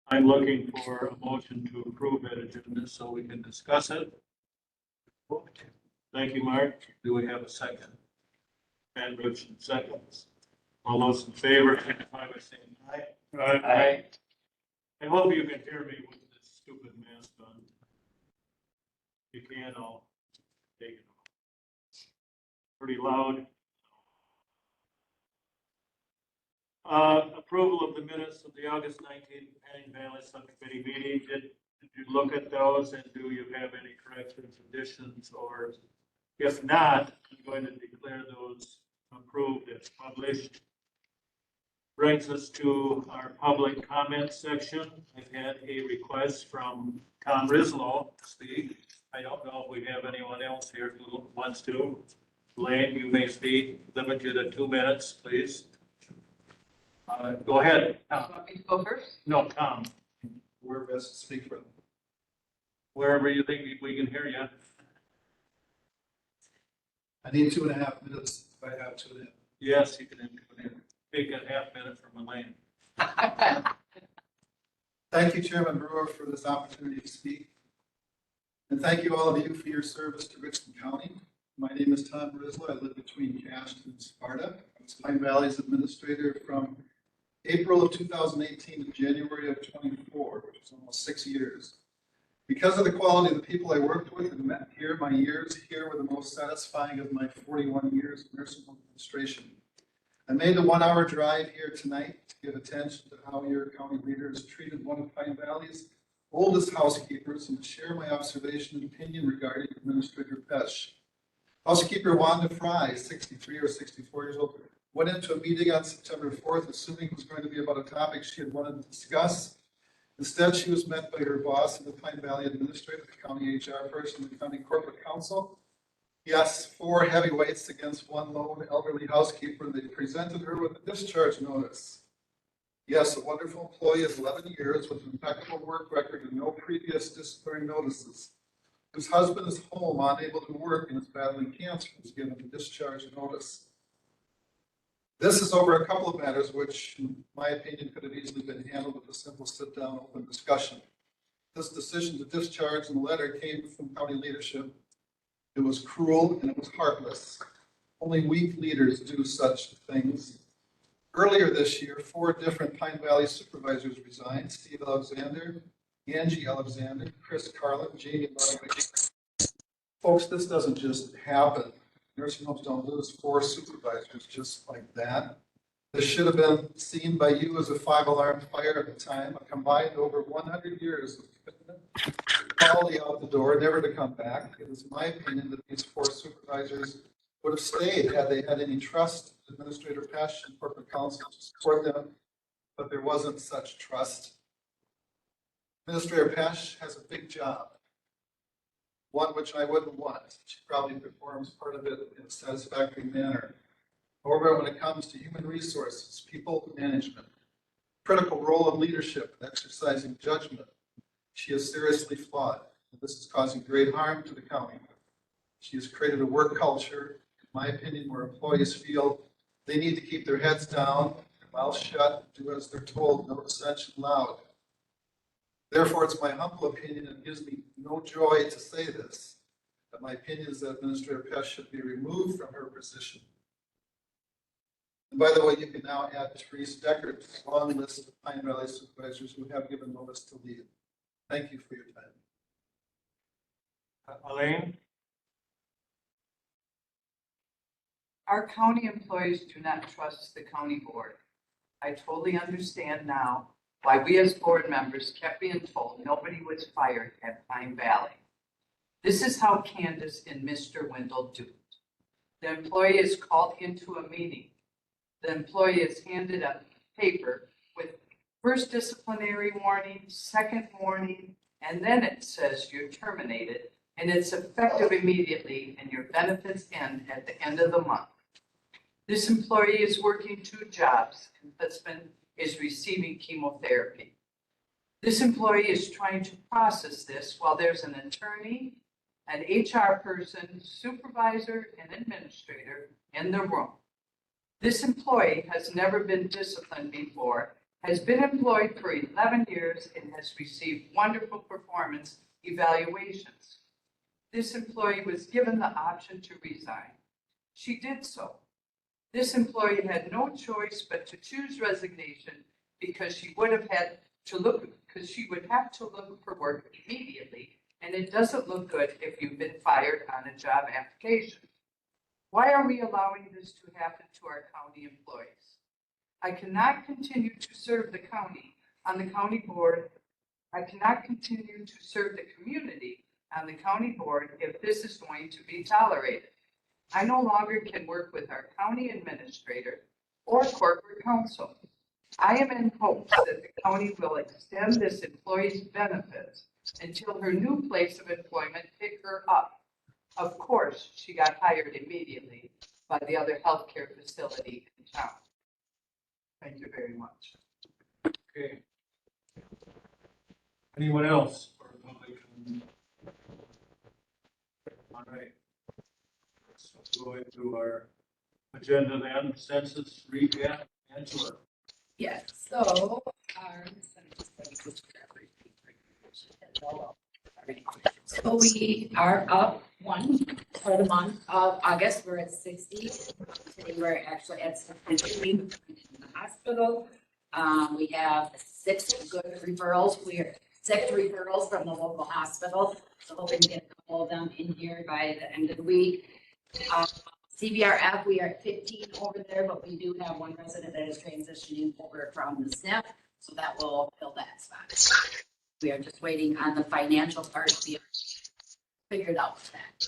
I'm looking for a motion to approve that agenda so we can discuss it. Thank you, Mark. Do we have a second? And Richard seconds. All those in favor, signify by saying aye. Aye. I hope you can hear me with this stupid mask on. If you can, I'll take it off. Pretty loud. Approval of the minutes of the August 19th Penning Valley Subcommittee meeting. Did you look at those and do you have any corrections, additions, or if not, I'm going to declare those approved as published. Brings us to our public comment section. I've had a request from Tom Rislow to speak. I don't know if we have anyone else here who wants to. Lane, you may speak. Limit you to 2 minutes, please. Go ahead. Want me to go first? No, Tom, We're best to speak for them. wherever you think we can hear you. I need 2.5 minutes if I have 2.5. Yes, you can take a half minute from Elaine. Thank you, Chairman Brewer, for this opportunity to speak. And thank you all of you for your service to Richland County. My name is Tom Rislow. I live between Cashton and Sparta. I was Pine Valley's administrator from April of 2018 to January of 24, which is almost 6 years. Because of the quality of the people I worked with and met here, my years here were the most satisfying of my 41 years of nursing home administration. I made the 1-hour drive here tonight to give attention to how your county leaders treated one of Pine Valley's oldest housekeepers and to share my observation and opinion regarding Administrator Pesh. Housekeeper Wanda Fry, 63 or 64 years old, went into a meeting on September 4th, assuming it was going to be about a topic she had wanted to discuss. Instead, she was met by her boss and the Pine Valley administrator, the county HR person, the county corporate counsel. Yes, 4 heavyweights against 1 lone elderly housekeeper, and they presented her with a discharge notice. Yes, a wonderful employee of 11 years with an impeccable work record and no previous disciplinary notices, whose husband is home, unable to work, and is battling cancer, was given a discharge notice. This is over a couple of matters which, in my opinion, could have easily been handled with a simple sit-down, open discussion. This decision to discharge in the letter came from county leadership. It was cruel and it was heartless. Only weak leaders do such things. Earlier this year, 4 different Pine Valley supervisors resigned: Steve Alexander, Angie Alexander, Chris Carlin, Jamie Ludwig. Folks, this doesn't just happen. Nursing homes don't lose 4 supervisors just like that. This should have been seen by you as a 5-alarm fire at the time, a combined over 100 years of commitment, quality out the door, never to come back. It is my opinion that these 4 supervisors would have stayed had they had any trust in Administrator Pesh and corporate counsel to support them, but there wasn't such trust. Administrator Pesh has a big job, one which I wouldn't want. She probably performs part of it in a satisfactory manner. However, when it comes to human resources, people management, critical role of leadership and exercising judgment, she is seriously flawed. And this is causing great harm to the county. She has created a work culture, in my opinion, where employees feel they need to keep their heads down, their mouths shut, do as they're told, no dissension allowed. Therefore, it's my humble opinion, and it gives me no joy to say this, that my opinion is that Administrator Pesh should be removed from her position. And by the way, you can now add Therese Decker to the long list of Pine Valley supervisors who have given notice to leave. Thank you for your time. Elaine? Our county employees do not trust the county board. I totally understand now why we as board members kept being told nobody was fired at Pine Valley. This is how Candace and Mr. Wendell do it. The employee is called into a meeting. The employee is handed a paper with first disciplinary warning, second warning, and then it says you're terminated, and it's effective immediately, and your benefits end at the end of the month. This employee is working 2 jobs, and husband is receiving chemotherapy. This employee is trying to process this while there's an attorney, an HR person, supervisor, and administrator in the room. This employee has never been disciplined before has been employed for 11 years and has received wonderful performance evaluations. This employee was given the option to resign. She did so. This employee had no choice but to choose resignation because she would have to look for work immediately, and it doesn't look good if you've been fired on a job application. Why are we allowing this to happen to our county employees? I cannot continue to serve the county on the county board. I cannot continue to serve the community on the county board if this is going to be tolerated. I no longer can work with our county administrator or corporate counsel. I am in hopes that the county will extend this employee's benefits until her new place of employment pick her up. Of course, she got hired immediately by the other healthcare facility in town. Thank you very much. Okay. Anyone else for public comment? All right. So go into our agenda then, census recap, Angela. Yes, so so we are up one for the month of August. We're at 60. Today we're actually at 63 in the hospital. We have 6 good referrals. We are 6 referrals from the local hospital. So hoping to get a couple of them in here by the end of the week. CBRF, we are at 15 over there, but we do have one resident that is transitioning over from the SNF, so that will fill that spot. We are just waiting on the financial part to be figured out with that.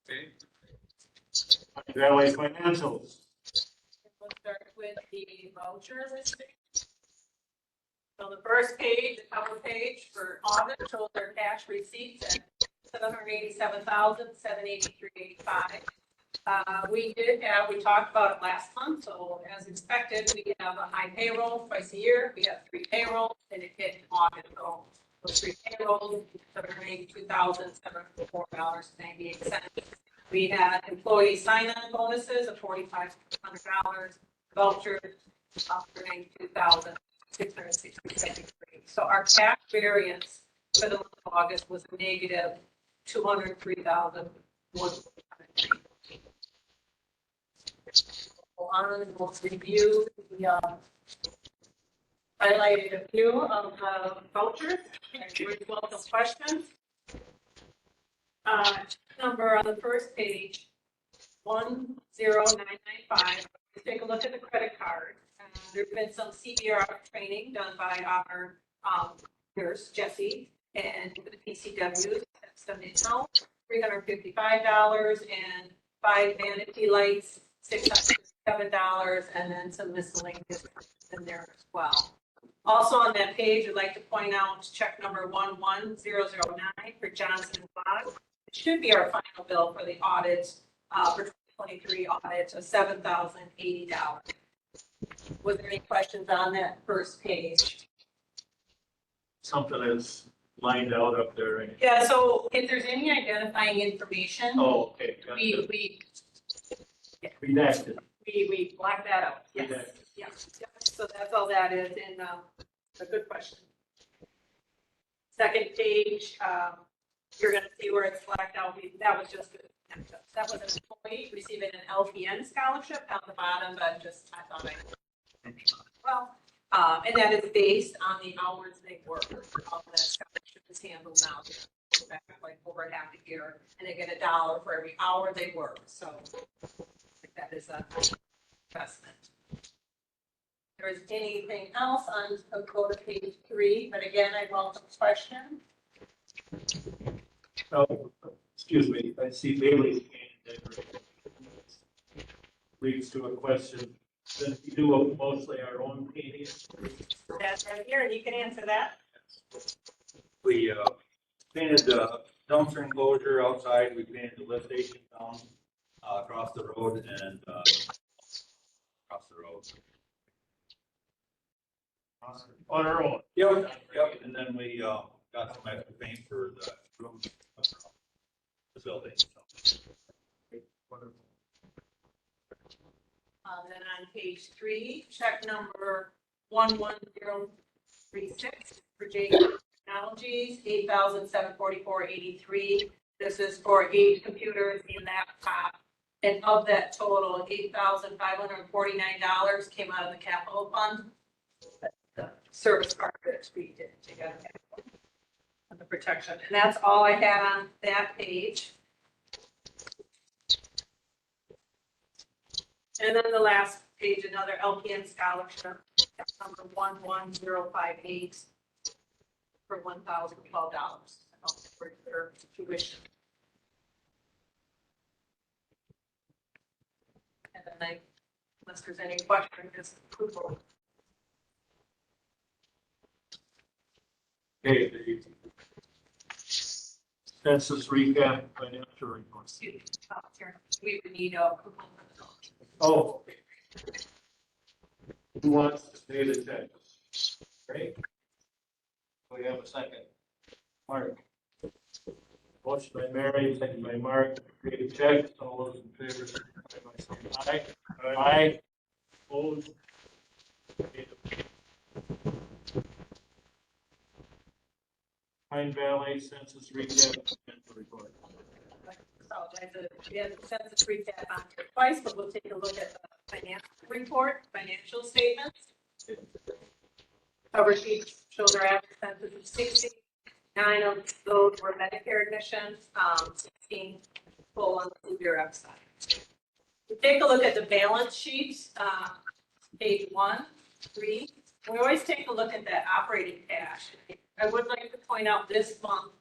Okay. Valley financials. We'll start with the voucher listing. So the first page, the cover page for audit shows their cash receipts at $787,783.85. We talked about it last month, so as expected, we have a high payroll twice a year. We have 3 payrolls and it hit audit. So those 3 payrolls, $782,704.98. We had employee sign-on bonuses of $4,500, vouchers of $92,663. So our cash variance for the month of August was a negative $203,100. We'll review the highlighted a few of the vouchers and welcome questions. Number on the first page, 10995. Let's take a look at the credit card. There's been some CBR training done by our nurse, Jessie, and the PCWs. That's done in house, $355, and 5 vanity lights, $607, and then some miscellaneous in there as well. Also on that page, I'd like to point out check number 11009 for Johnson & Bog. It should be our final bill for the audit for 2023 audit of $7,080. Was there any questions on that first page? Something is lined out up there. Right? Yeah, so if there's any identifying information, Oh, okay. Gotcha. we black that out. Yes. Redacted. Yes. So that's all that is, and a good question. Second page, you're going to see where it's blacked out. That was just an employee receiving an LPN scholarship at the bottom, but just I thought well, and that is based on the hours they work. All that scholarship is handled now. Back like over half a year, and they get $1 for every hour they work. So that is a investment. If there is anything else on, I'll go to page 3. But again, I welcome question. Oh, excuse me. I see Bailey's hand there. Leads to a question. Then we do mostly our own paintings. That's right here, and you can answer that. We painted the dumpster enclosure outside. We painted the lift station down across the road and across the road. On our own. Yep. And then we got some extra paint for the room facility. On Then on page 3, check number 11036 for J Technologies, $8,744.83. This is for 8 computers and laptop. And of that total, $8,549 came out of the capital fund. The service part that we did together on the protection. And that's all I had on that page. And then the last page, another LPN scholarship, number 11058 for $1,012 for their tuition. And then unless there's any question, just approval. Okay, the census recap financial reports. We would need approval. Oh. Who wants to pay the check? Great. We have a second. Mark. Motion by Mary, second by Mark, to pay the check. All those in favor, signify by saying aye. Aye. Opposed? Pine Valley census recap financial report. Apologize, we had the census recap on here twice, but we'll take a look at the financial report, financial statements. Cover sheet shows our average census of 60. 9 of those were Medicare admissions, 16 full on the CBRF side. We take a look at the balance sheets, page 1, 3. We always take a look at that operating cash. I would like to point out this month,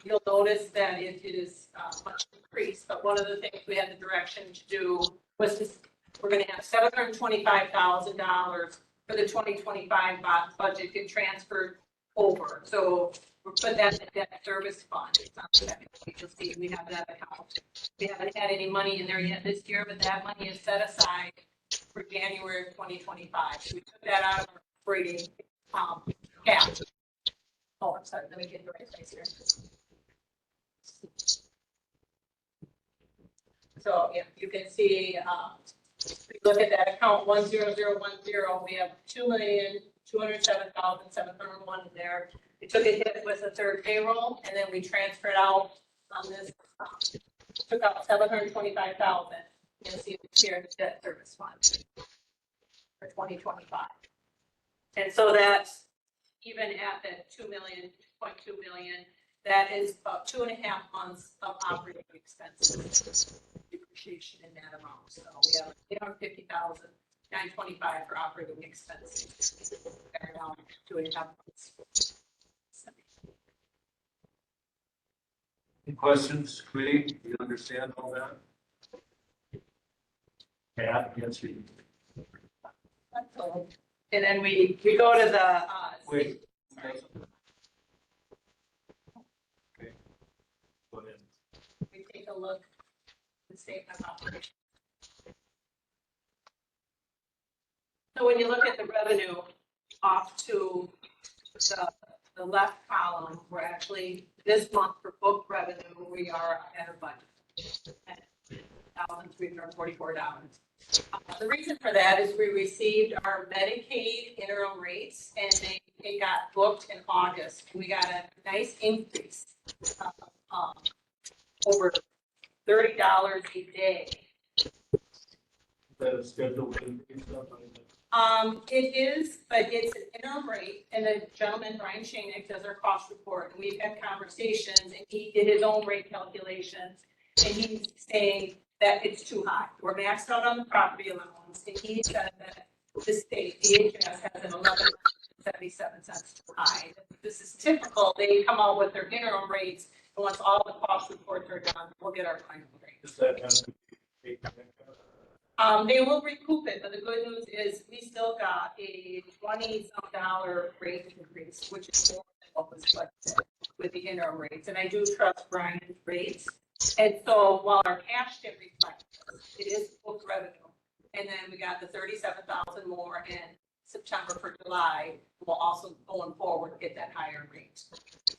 you'll notice that it is much increased, but one of the things we had the direction to do was to, we're going to have $725,000 for the 2025 budget get transferred over. So we'll put that in debt service fund. It's on the second page. You'll see we have that account. We haven't had any money in there yet this year, but that money is set aside for January of 2025. So we took that out of our operating cash. Oh, I'm sorry, let me get the right place here. So, yeah, you can see, we look at that account 10010, we have 2,207,701 in there. We took a hit with the third payroll, and then we transferred out on this, took out 725,000. You'll see it here in the debt service fund for 2025. And so that's even at that 2 million, 2.2 million, that is about 2.5 months of operating expenses, depreciation in that amount. So we have 850,925 for operating expenses. Around 2.5 months. Any questions, committee? Do you understand all that? Yeah, yes, you. That's all. And then we go to the, Wait. Okay. Go ahead. we take a look at the statement of operations. So when you look at the revenue off to the left column, we're actually, this month for book revenue, we are at a budget. $1,344. The reason for that is we received our Medicaid interim rates and it got booked in August. We got a nice increase, over $30 a day. That is scheduled increase up. It is, but it's an interim rate, and the gentleman, Brian Shanek, does our cost report, and we've had conversations, and he did his own rate calculations, and he's saying that it's too high. We're maxed out on the property allowance, and he said that the state, DHS, has an 11.77 cents too high. This is typical. They come out with their interim rates, and once all the cost reports are done, we'll get our final rate. Is that has to be They will recoup it, but the good news is we still got a $20-some rate increase, which is more than what was budgeted with the interim rates. And I do trust Brian's rates. And so while our cash didn't reflect this, it is book revenue. And then we got the 37,000 more in September for July. We'll also, going forward, get that higher rate.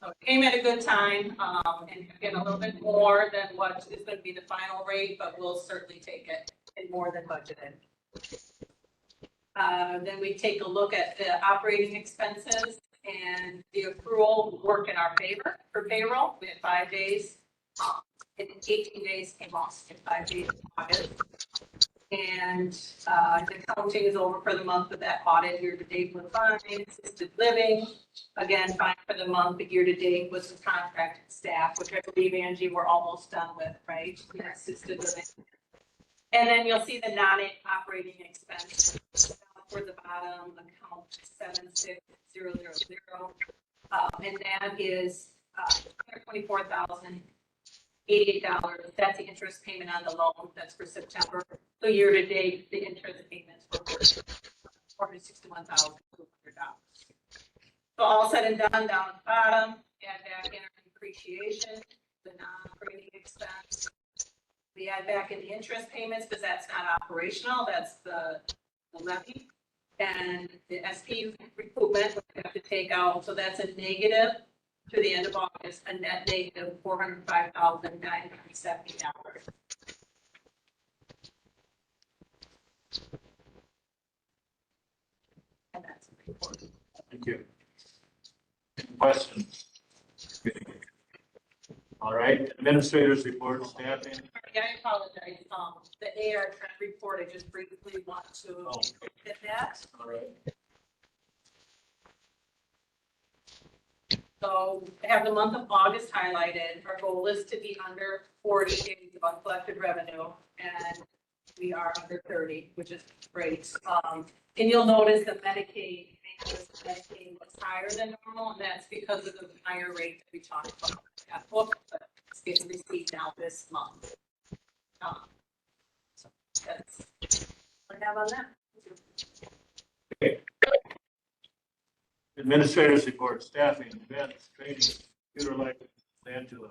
So it came at a good time, and again, a little bit more than what is going to be the final rate, but we'll certainly take it and more than budgeted. Then we take a look at the operating expenses and the accrual work in our favor for payroll. We had 5 days. And 18 days came off in 5 days in August. And the counting is over for the month of that audit. Year to date was fine. Assisted living, again, fine for the month. But year to date was the contracted staff, which I believe, Angie, we're almost done with, right? Assisted living. And then you'll see the non-operating expense for the bottom, account 76000. And that is $124,088. That's the interest payment on the loan. That's for September. So year to date, the interest payments were $461,200. So all said and done, down at the bottom, add back in our depreciation, the non-operating expense. We add back in the interest payments because that's not operational. That's the levy. And the SP recoupment we have to take out. So that's a negative to the end of August, a net negative $405,970. And that's the report. Thank you. Questions? All right, administrators report, staffing. I apologize. The AR trend report, I just briefly want to hit that. All right. So I have the month of August highlighted. Our goal is to be under 40 days of uncollected revenue, and we are under 30, which is great. And you'll notice the Medicaid was higher than normal, and that's because of the higher rate that we talked about. That book, but it's getting received now this month. So that's what I have on that. Okay. Administrators report, staffing, events, training, computer license, Angela.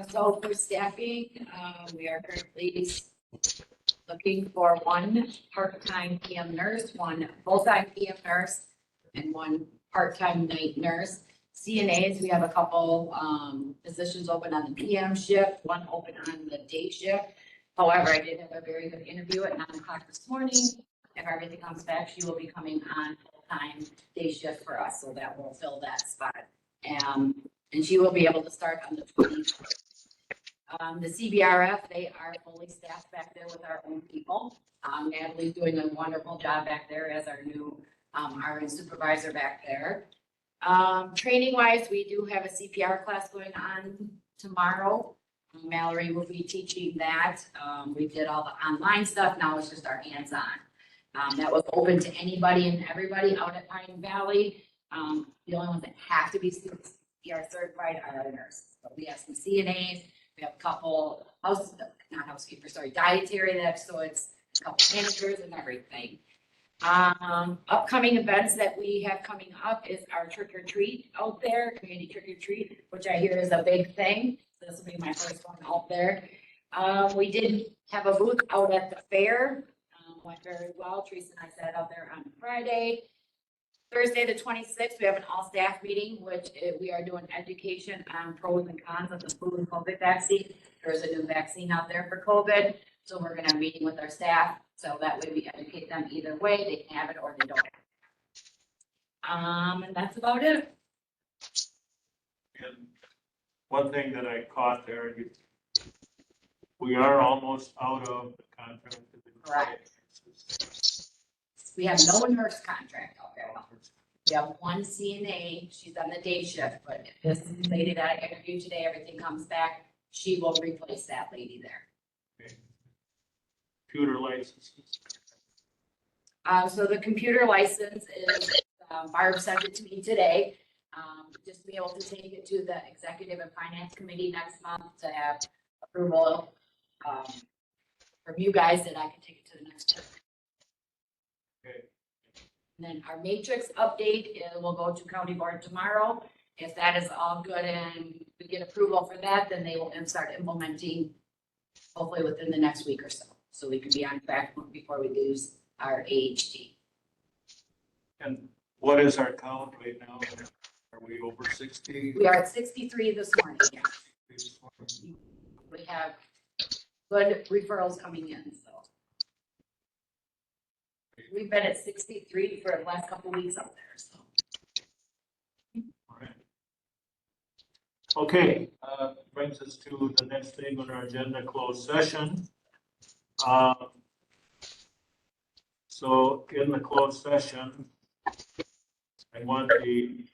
So for staffing, we are currently looking for one part-time PM nurse, one full-time PM nurse, and one part-time night nurse. CNAs, we have a couple positions open on the PM shift, one open on the day shift. However, I did have a very good interview at 9 o'clock this morning. If everything comes back, she will be coming on full-time day shift for us, so that will fill that spot. And she will be able to start on the 20th. The CBRF, they are fully staffed back there with our own people. Natalie's doing a wonderful job back there as our new RN supervisor back there. Training wise, we do have a CPR class going on tomorrow. Mallory will be teaching that. We did all the online stuff. Now it's just our hands-on. That was open to anybody and everybody out at Pine Valley. The only ones that have to be CPR certified are our nurses. But we have some CNAs. We have a couple dietary that, so it's a couple managers and everything. Upcoming events that we have coming up is our trick or treat out there, community trick or treat, which I hear is a big thing. So this will be my first one out there. We did have a booth out at the fair. Went very well. Teresa and I sat out there on Friday. Thursday, the 26th, we have an all-staff meeting, which we are doing education on pros and cons of the flu and COVID vaccine. There's a new vaccine out there for COVID, so we're gonna have a meeting with our staff, so that way we educate them either way. They can have it or they don't. And that's about it. And one thing that I caught there, we are almost out of the contract. Correct. We have no nurse contract out there. We have one CNA, she's on the day shift, but if this lady that I interviewed today, everything comes back, she will replace that lady there. Okay. Computer licenses. So the computer license is, Barb sent it to me today. Just to be able to take it to the executive and finance committee next month to have approval, from you guys that I can take it to the next step. Okay. And then our matrix update will go to county board tomorrow. If that is all good and we get approval for that, then they will start implementing hopefully within the next week or so. So we can be on track before we lose our AHT. And what is our count right now? Are we over 60? We are at 63 this morning. Yeah. We have good referrals coming in, so. We've been at 63 for the last couple weeks up there, so. All right. Okay, brings us to the next thing on our agenda, closed session. So in the closed session, I want the